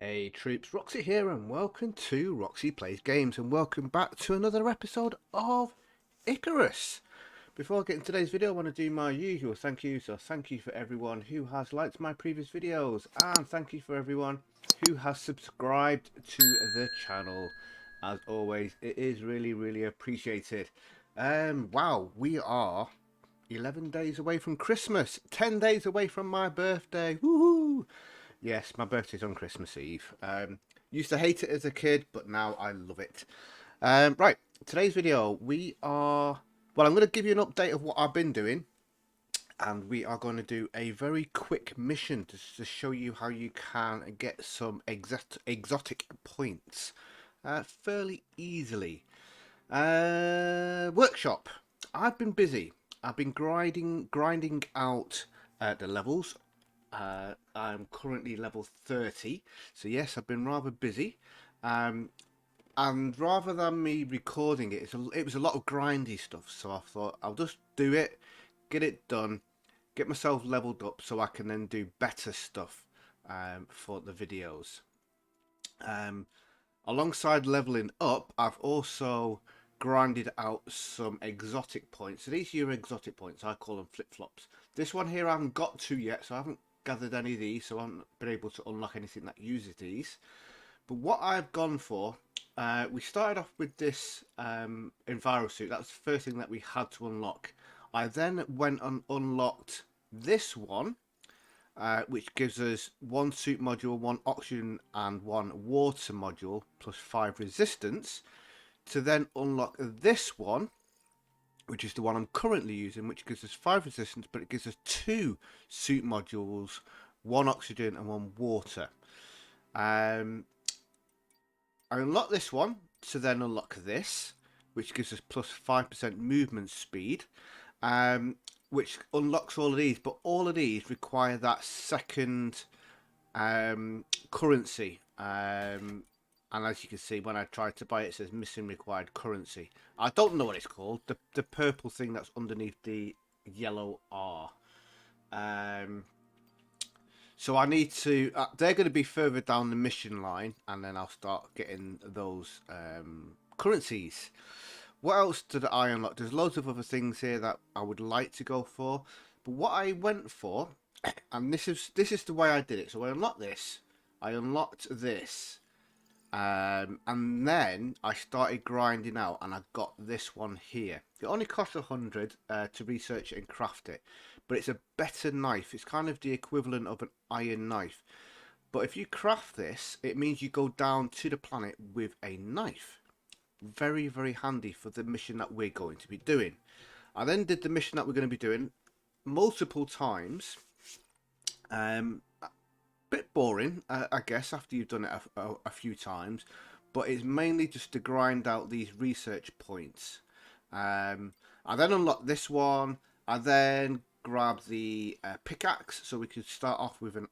Hey troops, Roxy here and welcome to Roxee Plays Games and welcome back to another episode of Icarus. Before I get into today's video I want to do my usual thank you. So thank you for everyone who has liked my previous videos and thank you for everyone who has subscribed to the channel. As always, it is really appreciated. Wow, we are 11 days away from Christmas, 10 days away from my birthday. Woohoo! Yes, my birthday's on Christmas Eve. Used to hate it as a kid, but now I love it. Right, today's video, well, I'm going to give you an update of what I've been doing, and we are going to do a very quick mission to show you how you can get some exotic points fairly easily. Workshop. I've been busy. I've been grinding out the levels. I'm currently level 30, so yes, I've been rather busy. And rather than me recording it, it was a lot of grindy stuff. So I thought I'll just do it, get it done, get myself leveled up, so I can then do better stuff for the videos. Alongside leveling up, I've also grinded out some exotic points. So these are your exotic points. I call them flip-flops. This one here I haven't got to yet, so I haven't gathered any of these, so I haven't been able to unlock anything that uses these. But what I've gone for, we started off with this Enviro suit. That's the first thing that we had to unlock. I then went and unlocked this one, which gives us one suit module, one oxygen and one water module, plus 5 resistance, to then unlock this one, which is the one I'm currently using, which gives us 5 resistance, but it gives us 2 suit modules, 1 oxygen and 1 water. I unlock this one to then unlock this, which gives us plus 5% movement speed, which unlocks all of these, but all of these require that second currency. And as you can see, when I tried to buy it, it says missing required currency. I don't know what it's called. The purple thing that's underneath the yellow R. So I need to. They're going to be further down the mission line, and then I'll start getting those currencies. What else did I unlock? There's loads of other things here that I would like to go for, but what I went for, and this is the way I did it. So I unlocked this. I unlocked this. And then I started grinding out and I got this one here. It only cost 100 to research it and craft it, but it's a better knife. It's kind of the equivalent of an iron knife, but if you craft this, it means you go down to the planet with a knife. Very handy for the mission that we're going to be doing. I then did the mission that we're going to be doing multiple times. Bit boring, I guess, after you've done it a few times, but it's mainly just to grind out these research points. I then unlocked this one. I then grabbed the pickaxe, so we could start off with an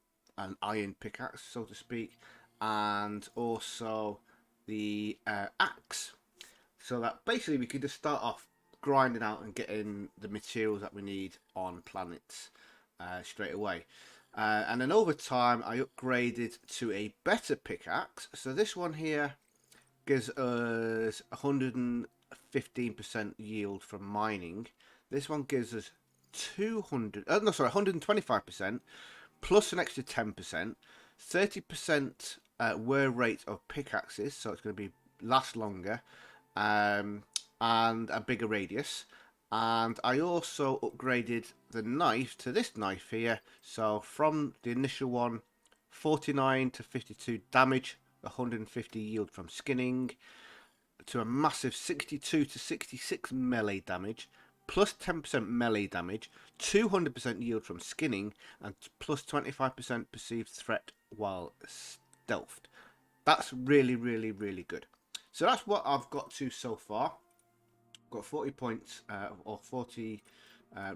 iron pickaxe, so to speak, and also the axe, so that basically we could just start off grinding out and getting the materials that we need on planets straight away. And then over time I upgraded to a better pickaxe. So this one here gives us 115% yield from mining. This one gives us 125% plus an extra 10%, 30% wear rate of pickaxes, so it's going to be last longer, and a bigger radius. And I also upgraded the knife to this knife here. So from the initial one, 49 to 52 damage, 150 yield from skinning, to a massive 62 to 66 melee damage, plus 10% melee damage, 200% yield from skinning, and plus 25% perceived threat while stealthed. That's really good. So that's what I've got to so far. Got 40 points or 40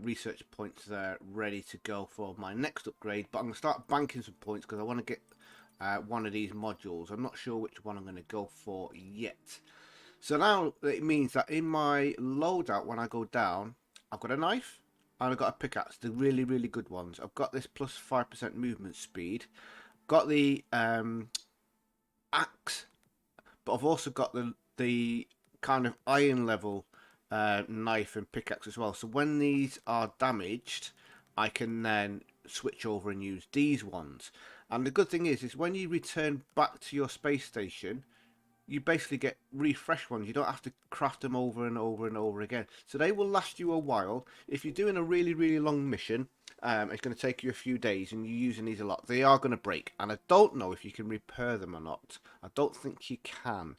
research points there ready to go for my next upgrade, but I'm going to start banking some points because I want to get one of these modules. I'm not sure which one I'm going to go for yet. So now it means that in my loadout, when I go down, I've got a knife and I've got a pickaxe, the really good ones. I've got this plus 5% movement speed, got the axe, but I've also got the kind of iron level knife and pickaxe as well. So when these are damaged, I can then switch over and use these ones. And the good thing is when you return back to your space station, you basically get refreshed ones. You don't have to craft them over and over and over again. So they will last you a while. If you're doing a really, really long mission, it's going to take you a few days and you're using these a lot, they are going to break. And I don't know if you can repair them or not. I don't think you can.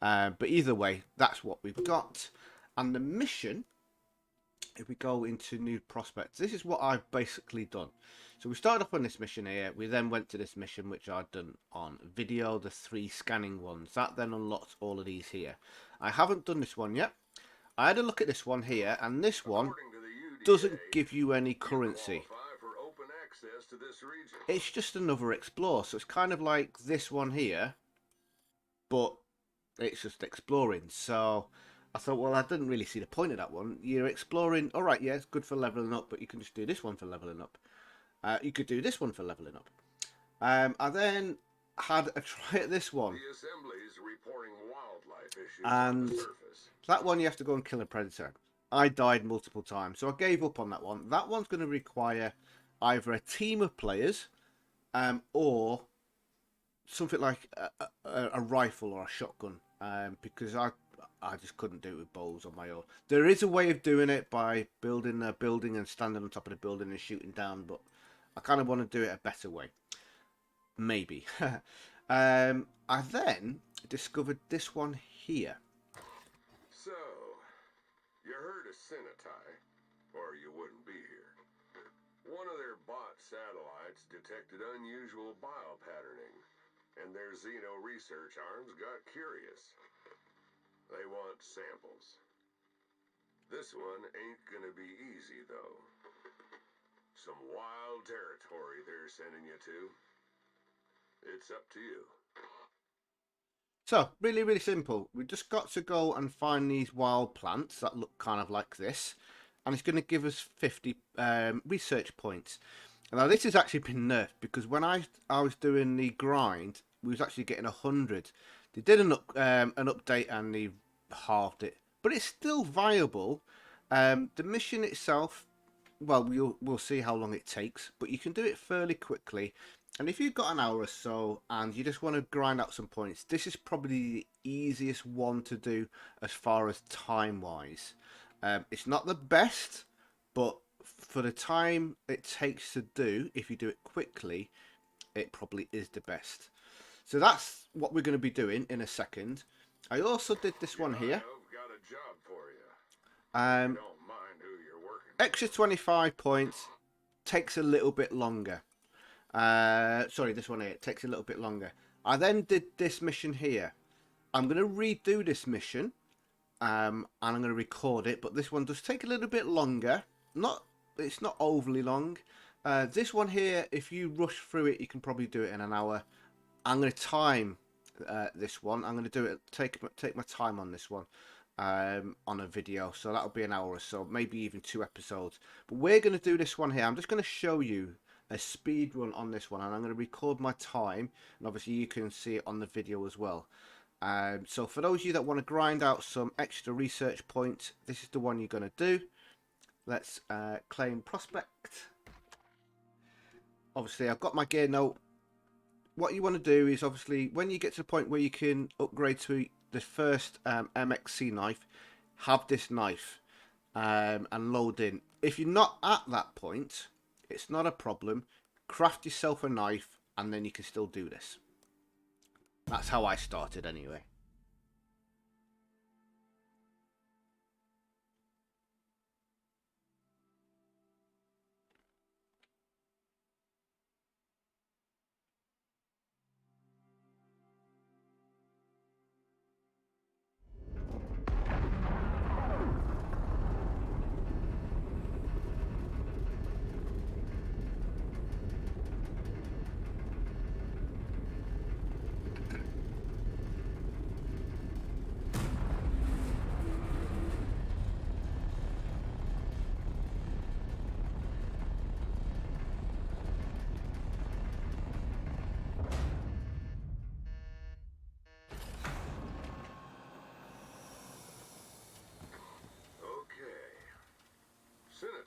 But either way, that's what we've got. And the mission, if we go into new prospects, this is what I've basically done. So we started off on this mission here. We then went to this mission, which I'd done on video, the 3 scanning ones. That then unlocked all of these here. I haven't done this one yet. I had a look at this one here, and this one doesn't give you any currency. It's just another explore. So it's kind of like this one here, but it's just exploring. So I thought, well, I didn't really see the point of that one. You're exploring, all right, yeah, it's good for leveling up, but you can just do this one for leveling up. You could do this one for leveling up. I then had a try at this one. The assembly's reporting wildlife issues And on the surface. that one you have to go and kill a predator. I died multiple times, so I gave up on that one. That one's going to require either a team of players or something like a rifle or a shotgun, because I just couldn't do it with bows on my own. There is a way of doing it by building a building and standing on top of the building and shooting down, but I kind of want to do it a better way. Maybe. I then discovered this one here. So, you heard of Unifi, or you wouldn't be here. One of their bot satellites detected unusual biopatterning, and their Xeno research arms got curious. They want samples. This one ain't gonna be easy, though. Some wild territory they're sending you to. It's up to you. So, really, really simple. We just got to go and find these wild plants that look kind of like this. And it's going to give us 50 research points. Now, this has actually been nerfed because when I was doing the grind, we was actually getting 100. They did an update and they halved it. But it's still viable. The mission itself, well, we'll see how long it takes. But you can do it fairly quickly. And if you've got an hour or so and you just want to grind out some points, this is probably the easiest one to do as far as time-wise. It's not the best, but for the time it takes to do, if you do it quickly, it probably is the best. So that's what we're going to be doing in a second. I also did this one here. I've got a job for you. Don't mind who you're working for. Extra 25 points, takes a little bit longer. Sorry, this one here, it takes a little bit longer. I then did this mission here. I'm going to redo this mission, and I'm going to record it, but this one does take a little bit longer. It's not overly long. This one here, if you rush through it, you can probably do it in an hour. I'm going to time this one. I'm going to do it, take my time on this one, on a video, so that'll be an hour or so, maybe even 2 episodes. But we're going to do this one here. I'm just going to show you a speed run on this one, and I'm going to record my time, and obviously you can see it on the video as well. So for those of you that want to grind out some extra research points, this is the one you're going to do. Let's claim prospect. Obviously I've got my gear note. What you want to do is, obviously, when you get to the point where you can upgrade to the first MXC knife, have this knife and load in. If you're not at that point, it's not a problem. Craft yourself a knife and then you can still do this. That's how I started anyway.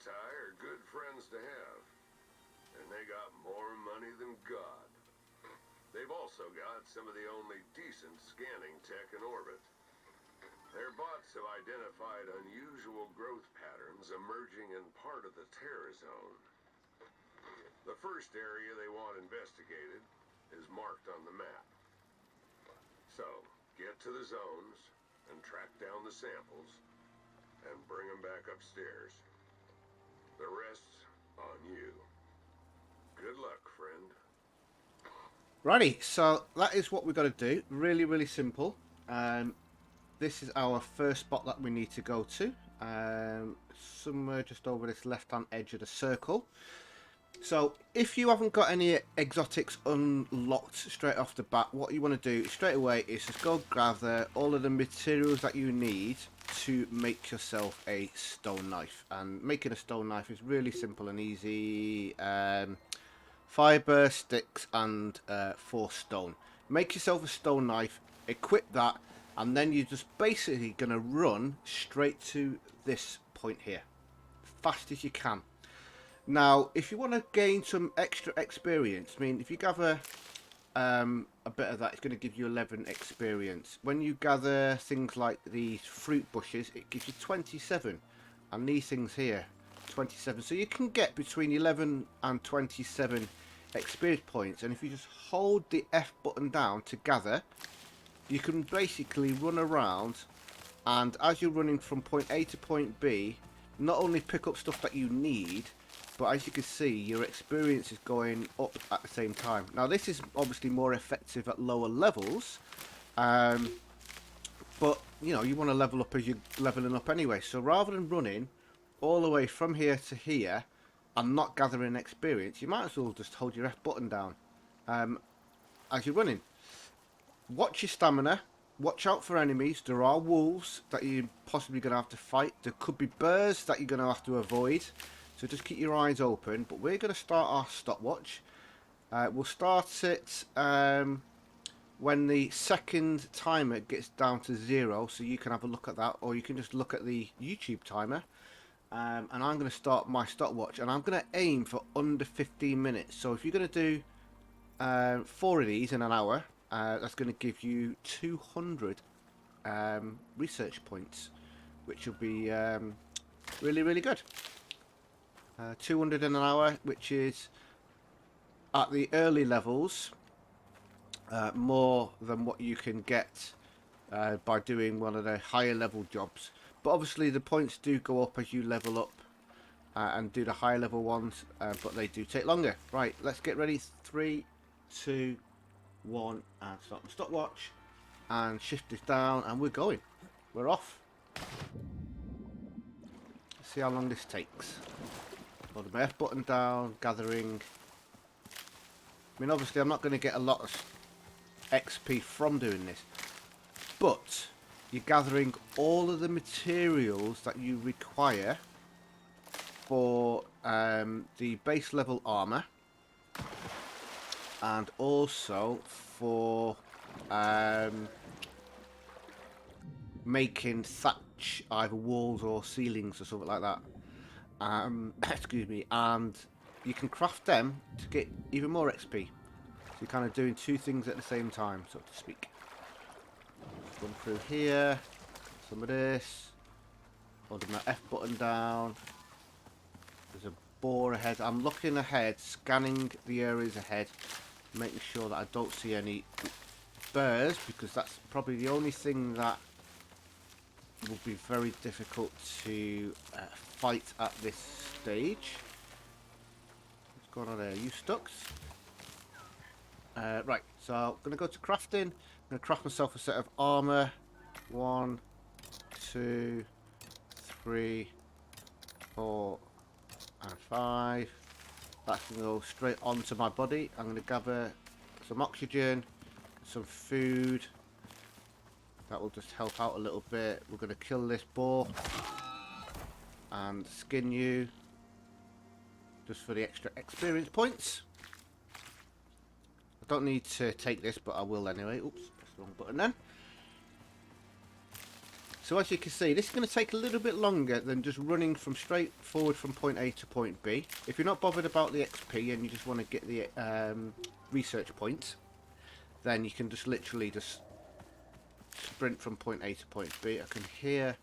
Sinatai are good friends to have, and they got more money than God. They've also got some of the only decent scanning tech in orbit. Their bots have identified unusual growth patterns emerging in part of the Terra Zone. The first area they want investigated is marked on the map. So, get to the zones and track down the samples and bring them back upstairs. The rest's on you. Good luck, friend. Righty, so that is what we've got to do. Really, really simple. This is our first spot that we need to go to. Somewhere just over this left-hand edge of the circle. So if you haven't got any exotics unlocked straight off the bat, what you want to do straight away is just go gather all of the materials that you need to make yourself a stone knife. And making a stone knife is really simple and easy. Fiber, sticks, and 4 stone. Make yourself a stone knife, equip that, and then you're just basically going to run straight to this point here, fast as you can. Now, if you want to gain some extra experience, I mean, if you gather a bit of that, it's going to give you 11 experience. When you gather things like these fruit bushes, it gives you 27, and these things here, 27. So you can get between 11 and 27 experience points, and if you just hold the F button down to gather, you can basically run around, and as you're running from point A to point B, not only pick up stuff that you need, but as you can see, your experience is going up at the same time. Now this is obviously more effective at lower levels, but you know, you want to level up as you're leveling up anyway. So rather than running all the way from here to here and not gathering experience, you might as well just hold your F button down as you're running. Watch your stamina. Watch out for enemies. There are wolves that you're possibly going to have to fight. There could be bears that you're going to have to avoid. So just keep your eyes open. But we're going to start our stopwatch. We'll start it when the second timer gets down to 0. So you can have a look at that. Or you can just look at the YouTube timer. And I'm going to start my stopwatch. And I'm going to aim for under 15 minutes. So if you're going to do 4 of these in an hour, that's going to give you 200 research points, which will be really, really good. 200 in an hour, which is at the early levels more than what you can get by doing one of the higher level jobs. But obviously the points do go up as you level up and do the higher level ones, but they do take longer. Right, let's get ready. 3, 2, 1, and start the stopwatch and shift this down, and we're going. We're off. Let's see how long this takes. Hold the F button down, gathering. I mean, obviously I'm not going to get a lot of XP from doing this, but you're gathering all of the materials that you require for the base level armor, and also for making thatch, either walls or ceilings or something like that. Excuse me. And you can craft them to get even more XP. So you're kind of doing 2 things at the same time, so to speak. Just run through here. Some of this. Holding my F button down. There's a boar ahead. I'm looking ahead, scanning the areas ahead, making sure that I don't see any bears, because that's probably the only thing that will be very difficult to fight at this stage. What's going on there? You stuck? Right, so I'm going to go to crafting. I'm going to craft myself a set of armor. 1, 2, 3, 4, and 5. That's going to go straight onto my body. I'm going to gather some oxygen, some food. That will just help out a little bit. We're going to kill this boar and skin you just for the extra experience points. I don't need to take this, but I will anyway. Oops, press the wrong button then. So as you can see, this is going to take a little bit longer than just running from straight forward from point A to point B. If you're not bothered about the XP and you just want to get the research points, then you can just literally just sprint from point A to point B. I can hear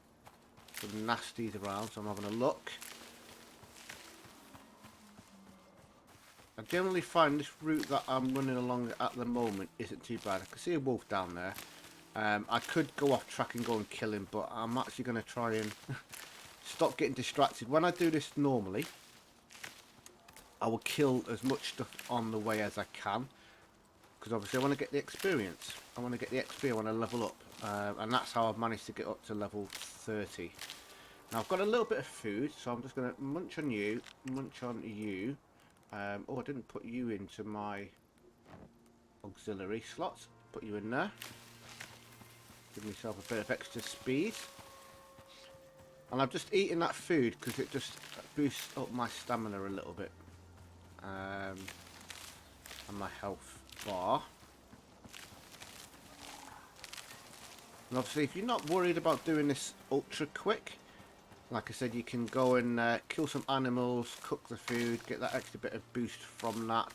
some nasties around, so I'm having a look. I generally find this route that I'm running along at the moment isn't too bad. I can see a wolf down there. I could go off track and go and kill him, but I'm actually going to try and stop getting distracted. When I do this normally, I will kill as much stuff on the way as I can, because obviously I want to get the experience. I want to get the XP, I want to level up, and that's how I've managed to get up to level 30. Now I've got a little bit of food, so I'm just going to munch on you, munch on you. Oh, I didn't put you into my auxiliary slots. Put you in there. Give myself a bit of extra speed. And I've just eaten that food because it just boosts up my stamina a little bit. And my health bar. And obviously if you're not worried about doing this ultra quick, like I said, you can go and kill some animals, cook the food, get that extra bit of boost from that.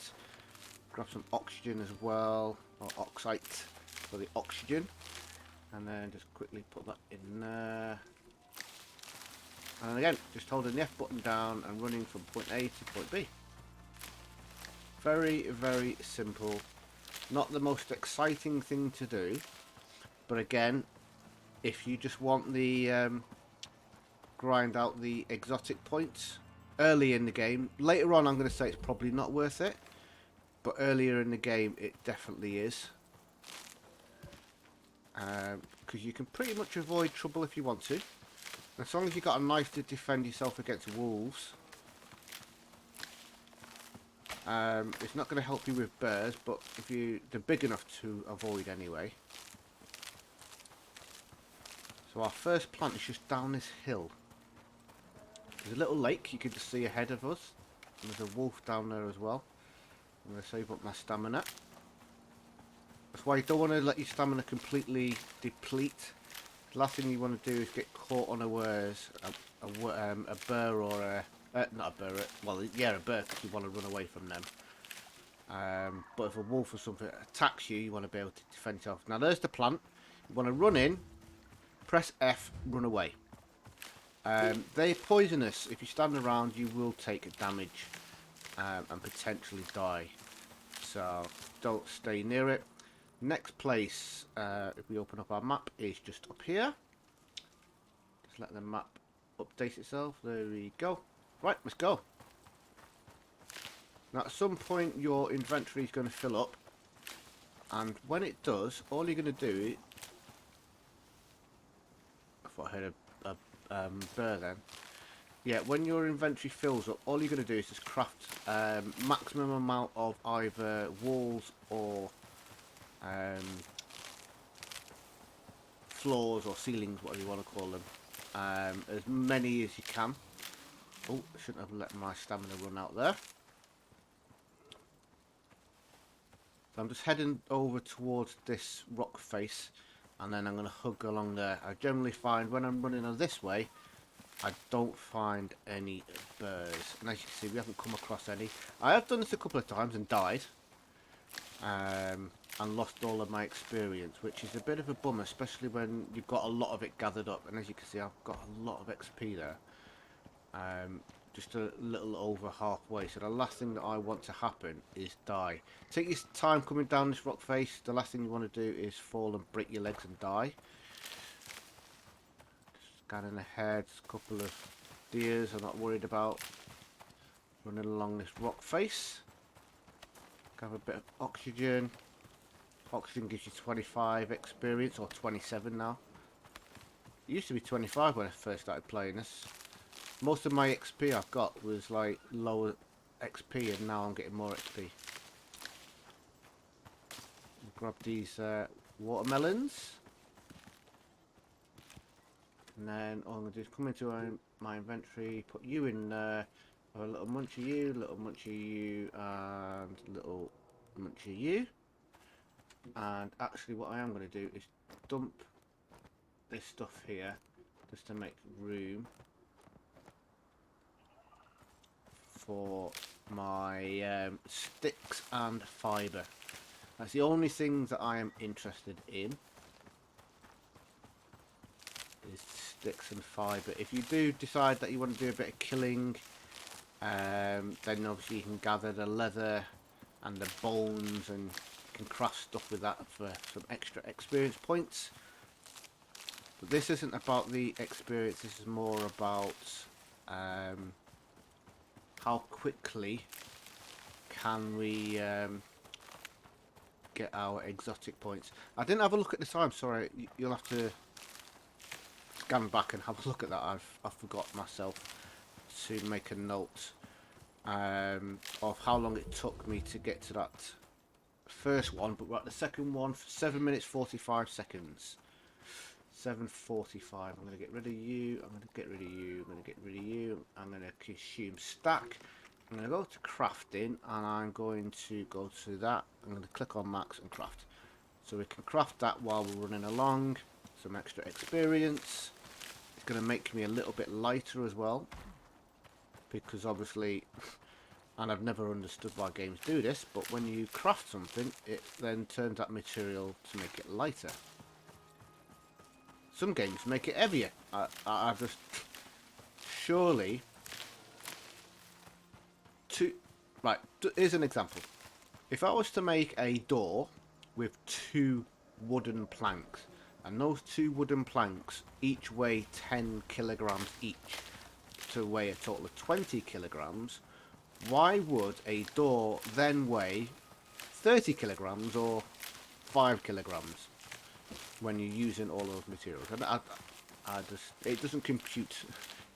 Grab some oxygen as well, or oxite for the oxygen. And then just quickly put that in there. And then again, just holding the F button down and running from point A to point B. Very, very simple. Not the most exciting thing to do. But again, if you just want the grind out the exotic points early in the game. Later on I'm going to say it's probably not worth it, but earlier in the game it definitely is, because you can pretty much avoid trouble if you want to, as long as you've got a knife to defend yourself against wolves. It's not going to help you with bears, but if they're big enough to avoid anyway. So our first plant is just down this hill. There's a little lake you can just see ahead of us. And there's a wolf down there as well. I'm going to save up my stamina. That's why you don't want to let your stamina completely deplete. The last thing you want to do is get caught unawares. A bear or a... not a bear, well, yeah, a bear, because you want to run away from them. But if a wolf or something attacks you, you want to be able to defend yourself. Now there's the plant. You want to run in, press F, run away. They're poisonous. If you stand around, you will take damage and potentially die. So don't stay near it. Next place, if we open up our map, is just up here. Just let the map update itself. There we go. Right, let's go. Now at some point your inventory is going to fill up, and when it does, all you're going to do... I thought I heard a bear then. Yeah, when your inventory fills up, all you're going to do is just craft maximum amount of either walls or floors or ceilings, whatever you want to call them, as many as you can. Oh, I shouldn't have let my stamina run out there. So I'm just heading over towards this rock face, and then I'm going to hug along there. I generally find when I'm running on this way, I don't find any bears. And as you can see, we haven't come across any. I have done this a couple of times and died. And lost all of my experience, which is a bit of a bummer, especially when you've got a lot of it gathered up. And as you can see, I've got a lot of XP there. Just a little over halfway. So the last thing that I want to happen is die. Take your time coming down this rock face. The last thing you want to do is fall and break your legs and die. Scanning ahead, a couple of deers I'm not worried about. Running along this rock face. Have a bit of oxygen. Oxygen gives you 25 experience, or 27 now. It used to be 25 when I first started playing this. Most of my XP I've got was like lower XP, and now I'm getting more XP. Grab these watermelons. And then all I'm going to do is come into my inventory, put you in there, have a little munch of you, little munch of you, and little munch of you. And actually what I am going to do is dump this stuff here just to make room for my sticks and fibre. That's the only things that I am interested in, is sticks and fibre. If you do decide that you want to do a bit of killing, then obviously you can gather the leather and the bones and you can craft stuff with that for some extra experience points. But this isn't about the experience, this is more about how quickly can we get our exotic points. I didn't have a look at the time, sorry, you'll have to scan back and have a look at that. I forgot myself to make a note of how long it took me to get to that first one, but we're at the second one for 7 minutes 45 seconds. 7:45. I'm going to get rid of you. I'm going to get rid of you. I'm going to get rid of you. I'm going to consume stack. I'm going to go to crafting and I'm going to go to that. I'm going to click on max and craft. So we can craft that while we're running along. Some extra experience. It's going to make me a little bit lighter as well, because obviously, and I've never understood why games do this, but when you craft something, it then turns that material to make it lighter. Some games make it heavier. I just surely right. Here's an example. If I was to make a door with 2 wooden planks, and those 2 wooden planks each weigh 10 kilograms each, to weigh a total of 20 kilograms, why would a door then weigh 30 kilograms or 5 kilograms? When you're using all those materials, I just, it doesn't compute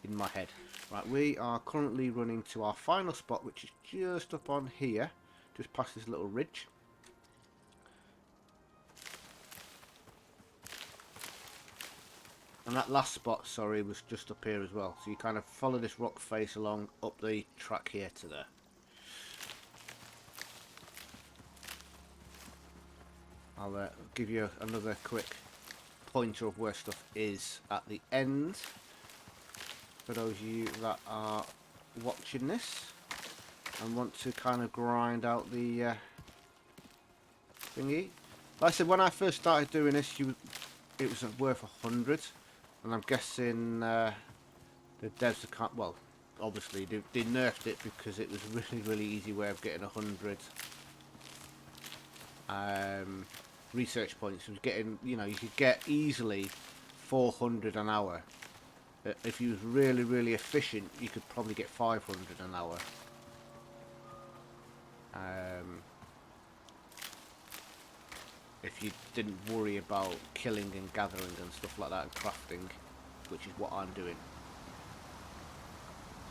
in my head. Right, we are currently running to our final spot, which is just up on here, just past this little ridge. And that last spot, sorry, was just up here as well. So you kind of follow this rock face along up the track here to there. I'll give you another quick pointer of where stuff is at the end, for those of you that are watching this and want to kind of grind out the thingy. Like I said, when I first started doing this, it was worth 100, and I'm guessing the devs can't. Well, obviously they nerfed it because it was a really easy way of getting 100 research points. Was getting, you know, you could get easily 400 an hour. If you was really efficient, you could probably get 500 an hour. If you didn't worry about killing and gathering and stuff like that and crafting, which is what I'm doing.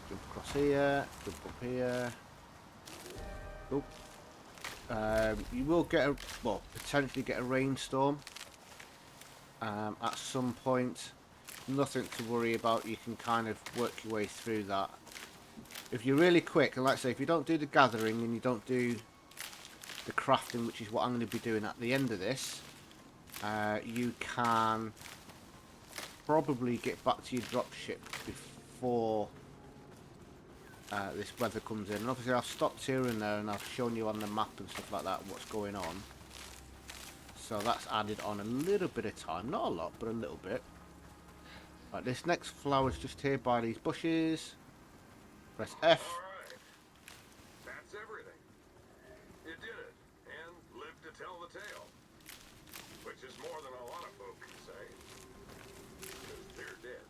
Jump across here, jump up here. Oh. You will get potentially get a rainstorm at some point. Nothing to worry about. You can kind of work your way through that. If you're really quick, and like I say, if you don't do the gathering and you don't do the crafting, which is what I'm going to be doing at the end of this, you can probably get back to your dropship before this weather comes in. And obviously I've stopped here and there and I've shown you on the map and stuff like that what's going on, so that's added on a little bit of time, not a lot but a little bit. Right, this next flower is just here by these bushes. Press F. Alright, that's everything. You did it, and lived to tell the tale, which is more than a lot of folk can say, because they're dead.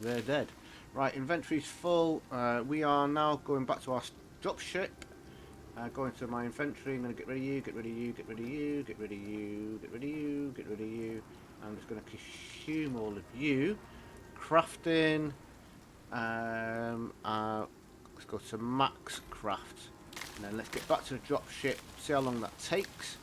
They're dead. Right, inventory's full. We are now going back to our dropship. Going to my inventory. I'm going to get rid of you, get rid of you, get rid of you, get rid of you, get rid of you, get rid of you. I'm just going to consume all of you. Crafting. Let's go to max craft. And then let's get back to the dropship. See how long that takes.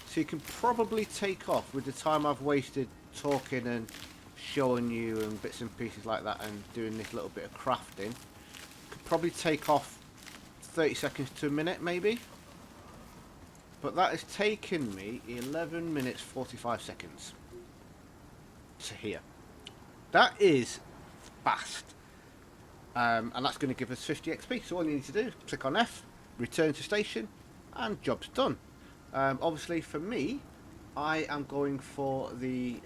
So you can probably take off with the time I've wasted talking and showing you and bits and pieces like that and doing this little bit of crafting. Could probably take off 30 seconds to a minute maybe. But that has taken me 11 minutes 45 seconds. to here. That is fast. And that's going to give us 50 XP. So all you need to do is click on F, return to station, and job's done. Obviously for me, I am going for the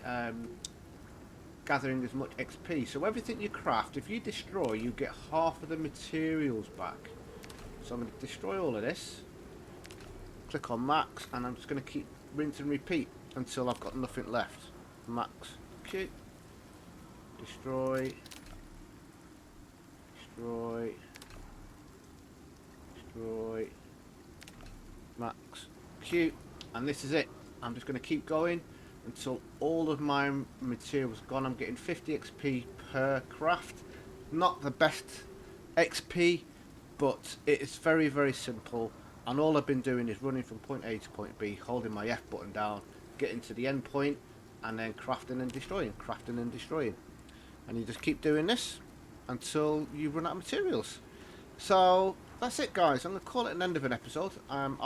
gathering as much XP. So everything you craft, if you destroy, you get half of the materials back. So I'm going to destroy all of this, click on max, and I'm just going to keep rinse and repeat until I've got nothing left. Max, Q, destroy, destroy, destroy, max, Q, and this is it. I'm just going to keep going until all of my materials are gone. I'm getting 50 XP per craft. Not the best XP, but it is very, very simple. And all I've been doing is running from point A to point B, holding my F button down, getting to the end point, and then crafting and destroying, crafting and destroying. And you just keep doing this until you run out of materials. So that's it, guys. I'm going to call it an end of an episode. I'm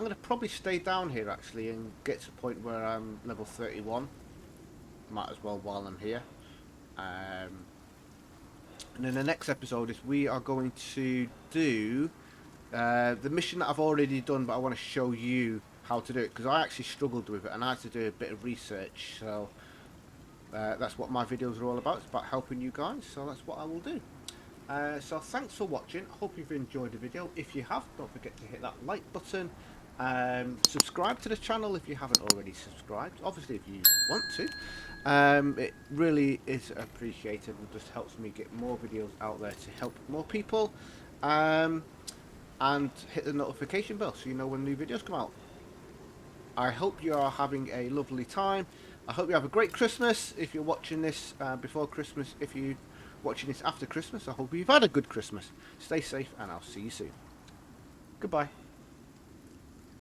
going to probably stay down here actually and get to the point where I'm level 31. Might as well while I'm here. And then the next episode is we are going to do the mission that I've already done, but I want to show you how to do it because I actually struggled with it and I had to do a bit of research. So that's what my videos are all about. It's about helping you guys. So that's what I will do. So thanks for watching. I hope you've enjoyed the video. If you have, don't forget to hit that like button. Subscribe to the channel if you haven't already subscribed. Obviously, if you want to. It really is appreciated and just helps me get more videos out there to help more people. And hit the notification bell so you know when new videos come out. I hope you are having a lovely time. I hope you have a great Christmas if you're watching this before Christmas. If you're watching this after Christmas, I hope you've had a good Christmas. Stay safe and I'll see you soon. Goodbye.